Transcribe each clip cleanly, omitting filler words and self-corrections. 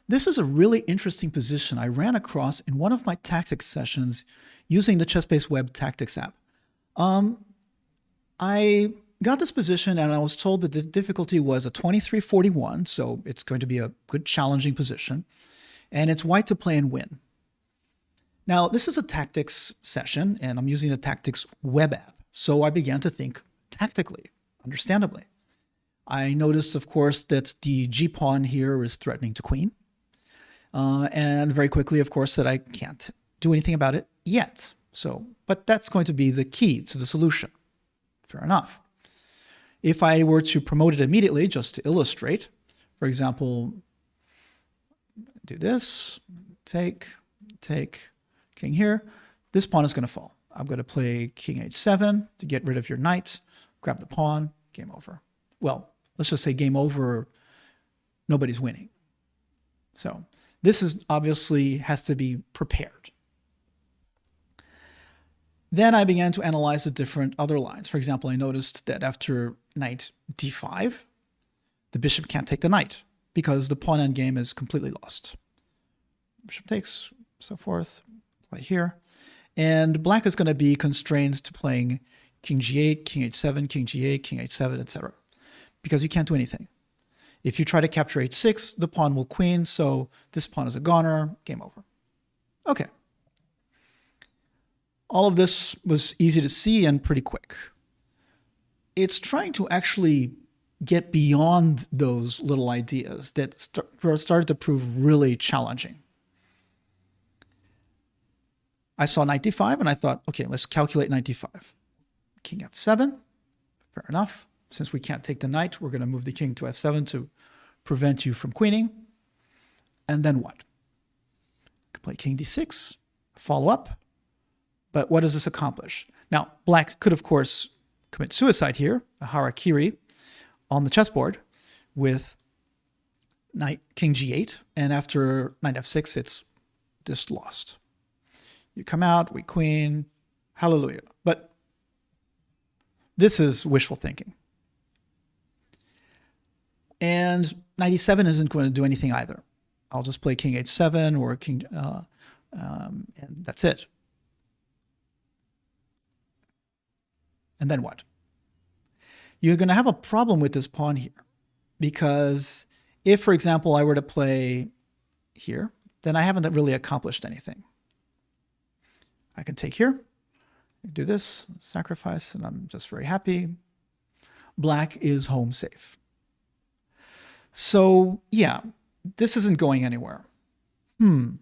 This is a really interesting position I ran across in one of my tactics sessions using the chess-based web tactics app. I got this position and I was told that the difficulty was a 2341, so it's going to be a good challenging position, and it's white to play and win. Now, this is a tactics session, and I'm using the tactics web app, so I began to think tactically, understandably. I noticed, of course, that the g-pawn here is threatening to queen, and very quickly, of course, that I can't do anything about it yet. But that's going to be the key to the solution. Fair enough. If I were to promote it immediately, just to illustrate, for example, do this, take, king here, this pawn is going to fall. I'm going to play king h7 to get rid of your knight, grab the pawn, game over. Well, let's just say game over, nobody's winning. So this is obviously has to be prepared. Then I began to analyze the different other lines. For example, I noticed that after knight d5, the bishop can't take the knight because the pawn endgame is completely lost. Bishop takes, so forth, play here. And black is going to be constrained to playing king g8, king h7, king g8, king h7, etc. because you can't do anything. If you try to capture h6, the pawn will queen, so this pawn is a goner, game over. Okay. All of this was easy to see and pretty quick. It's trying to actually get beyond those little ideas that started to prove really challenging. I saw knight d5 and I thought, okay, let's calculate knight d5. King f7, fair enough. Since we can't take the knight, we're going to move the king to f7 to prevent you from queening. And then what? Could play king d6, follow up. But what does this accomplish? Now, black could, of course, commit suicide here, a harakiri, on the chessboard with knight king g8. And after knight f6, it's just lost. You come out, we queen, hallelujah. But this is wishful thinking. And knight e7 isn't going to do anything either. I'll just play king h7 or king, and that's it. And then what? You're going to have a problem with this pawn here, because if, for example, I were to play here, then I haven't really accomplished anything. I can take here, do this, sacrifice, and I'm just very happy. Black is home safe. So yeah, this isn't going anywhere. And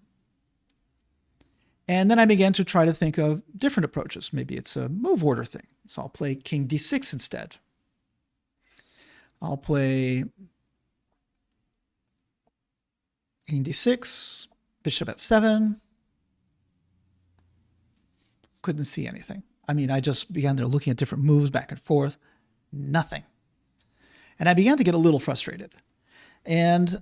then I began to try to think of different approaches. Maybe it's a move order thing. So I'll play king d6 instead. I'll play king d6, bishop f7. Couldn't see anything. I mean, I just began there looking at different moves back and forth. Nothing. And I began to get a little frustrated and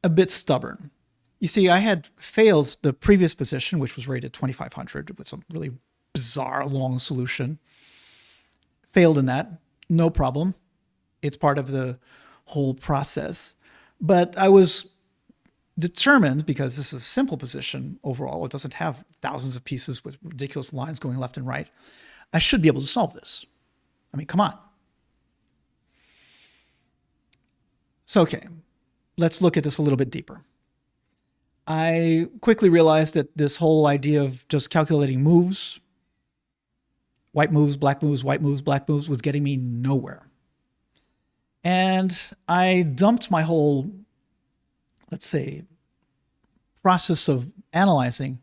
a bit stubborn. You see, I had failed the previous position, which was rated 2500 with some really bizarre long solution. Failed in that, no problem. It's part of the whole process. But I was determined, because this is a simple position overall, it doesn't have thousands of pieces with ridiculous lines going left and right, I should be able to solve this. I mean, come on. So, okay, let's look at this a little bit deeper. I quickly realized that this whole idea of just calculating moves, white moves, black moves, white moves, black moves, was getting me nowhere. And I dumped my whole, let's say, process of analyzing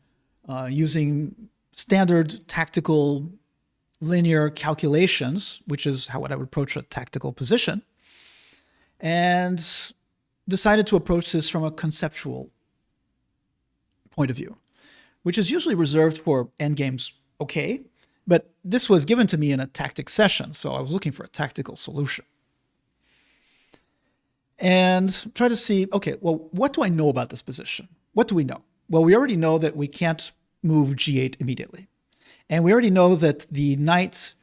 using standard tactical linear calculations, which is how I would approach a tactical position, and decided to approach this from a conceptual point of view, which is usually reserved for endgames, okay, but this was given to me in a tactics session, so I was looking for a tactical solution. And try to see, okay, well, what do I know about this position? What do we know? Well, we already know that we can't move g8 immediately. And we already know that the knight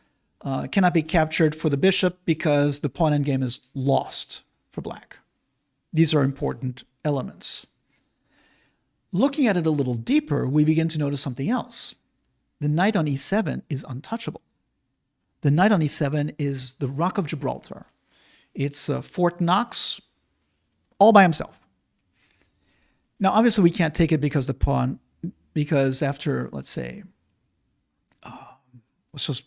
cannot be captured for the bishop because the pawn endgame is lost for black. These are important elements. Looking at it a little deeper, we begin to notice something else. The knight on e7 is untouchable. The knight on e7 is the Rock of Gibraltar. It's Fort Knox all by himself. Now, obviously, we can't take it because because after, let's say, let's just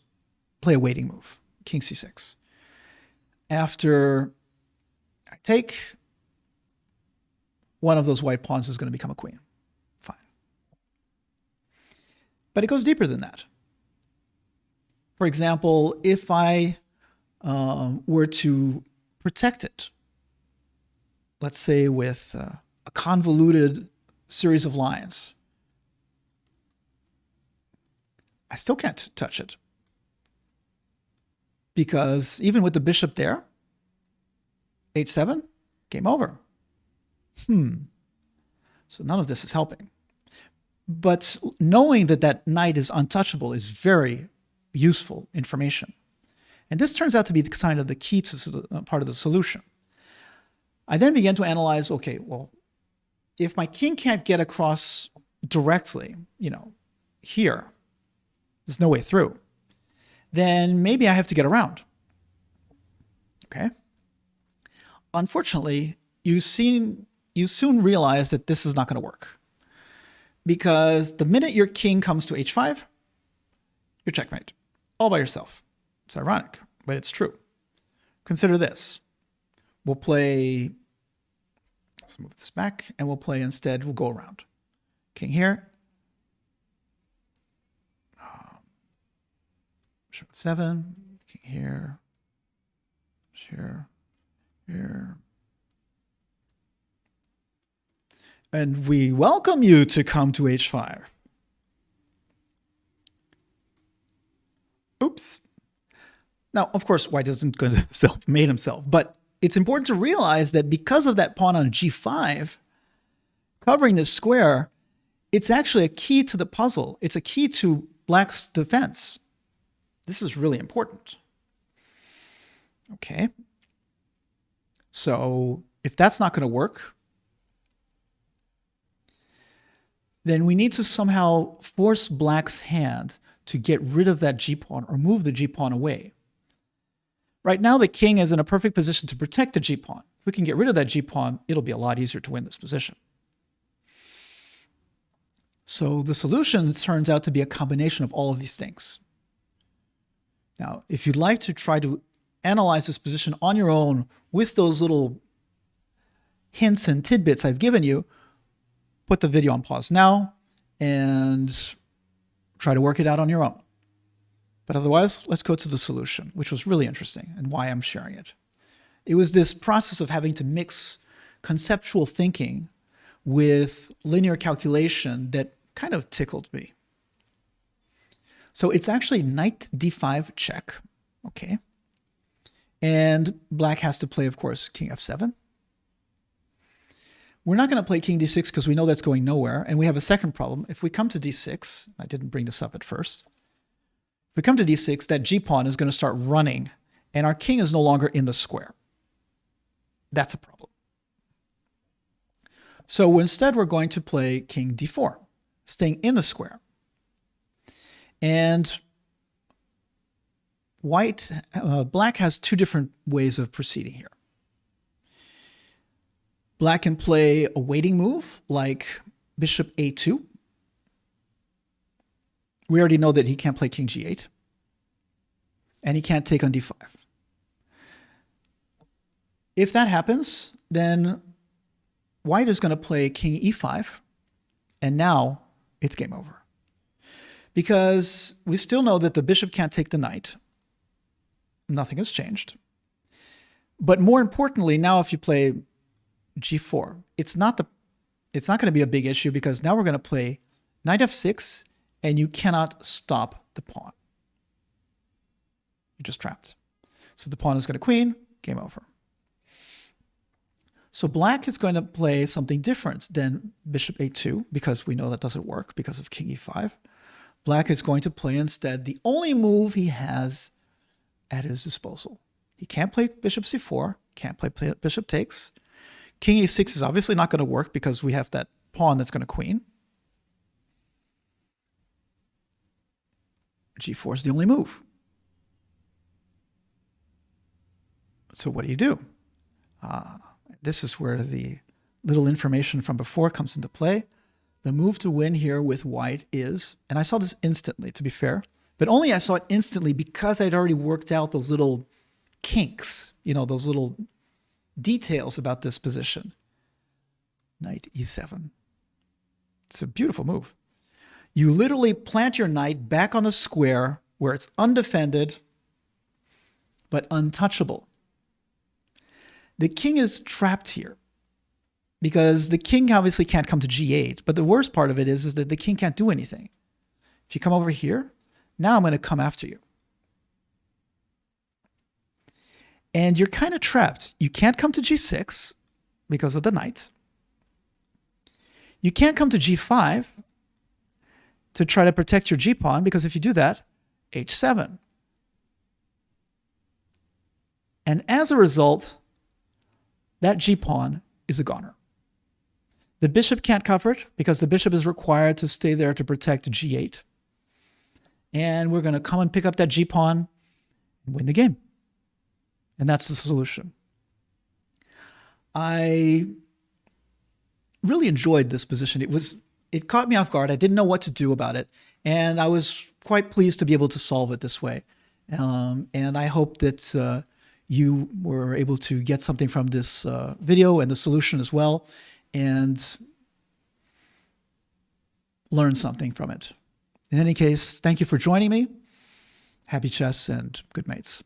play a waiting move, king c6. After I take, one of those white pawns is going to become a queen. Fine. But it goes deeper than that. For example, if I were to protect it, let's say with a convoluted series of lines, I still can't touch it. Because even with the bishop there, h7, game over. So none of this is helping. But knowing that that knight is untouchable is very useful information. And this turns out to be kind of the key to part of the solution. I then began to analyze, okay, well, if my king can't get across directly, here, there's no way through, then maybe I have to get around. Okay? Unfortunately, you soon realize that this is not going to work. Because the minute your king comes to h5, you're checkmate, all by yourself. It's ironic, but it's true. Consider this. We'll play, let's move this back, and we'll play instead, we'll go around. King here. Bishop f7, king here, here. And we welcome you to come to h5. Oops. Now, of course, white isn't going to self-mate himself, but it's important to realize that because of that pawn on g5, covering this square, it's actually a key to the puzzle. It's a key to black's defense. This is really important. Okay. So if that's not going to work, then we need to somehow force black's hand to get rid of that g-pawn or move the g-pawn away. Right now, the king is in a perfect position to protect the g-pawn. If we can get rid of that g-pawn, it'll be a lot easier to win this position. So the solution turns out to be a combination of all of these things. Now, if you'd like to try to analyze this position on your own with those little hints and tidbits I've given you, put the video on pause now and try to work it out on your own. But otherwise, let's go to the solution, which was really interesting and why I'm sharing it. It was this process of having to mix conceptual thinking with linear calculation that kind of tickled me. So it's actually knight d5 check, okay? And black has to play, of course, king f7. We're not going to play king d6 because we know that's going nowhere. And we have a second problem. If we come to d6, I didn't bring this up at first. If we come to d6, that g-pawn is going to start running, and our king is no longer in the square. That's a problem. So instead, we're going to play king d4, staying in the square. And black has two different ways of proceeding here. Black can play a waiting move like bishop a2. We already know that he can't play king g8. And he can't take on d5. If that happens, then white is going to play king e5. And now it's game over. Because we still know that the bishop can't take the knight. Nothing has changed. But more importantly, now if you play g4, it's not going to be a big issue because now we're going to play knight f6 and you cannot stop the pawn. You're just trapped. So the pawn is going to queen, game over. So black is going to play something different than bishop a2 because we know that doesn't work because of king e5. Black is going to play instead the only move he has at his disposal. He can't play bishop c4, can't play bishop takes. King e6 is obviously not going to work because we have that pawn that's going to queen. G4 is the only move. So what do? This is where the little information from before comes into play. The move to win here with white is, and I saw this instantly, to be fair, but only I saw it instantly because I'd already worked out those little kinks, those little details about this position. Knight e7. It's a beautiful move. You literally plant your knight back on the square where it's undefended but untouchable. The king is trapped here because the king obviously can't come to g8, but the worst part of it is that the king can't do anything. If you come over here, now I'm going to come after you. And you're kind of trapped. You can't come to g6 because of the knight. You can't come to g5 to try to protect your g-pawn, because if you do that, h7. And as a result, that g-pawn is a goner. The bishop can't cover it because the bishop is required to stay there to protect g8. And we're going to come and pick up that g-pawn and win the game. And that's the solution. I really enjoyed this position. It caught me off guard. I didn't know what to do about it. And I was quite pleased to be able to solve it this way. And I hope that you were able to get something from this video and the solution as well, and learn something from it. In any case, thank you for joining me. Happy chess and good mates.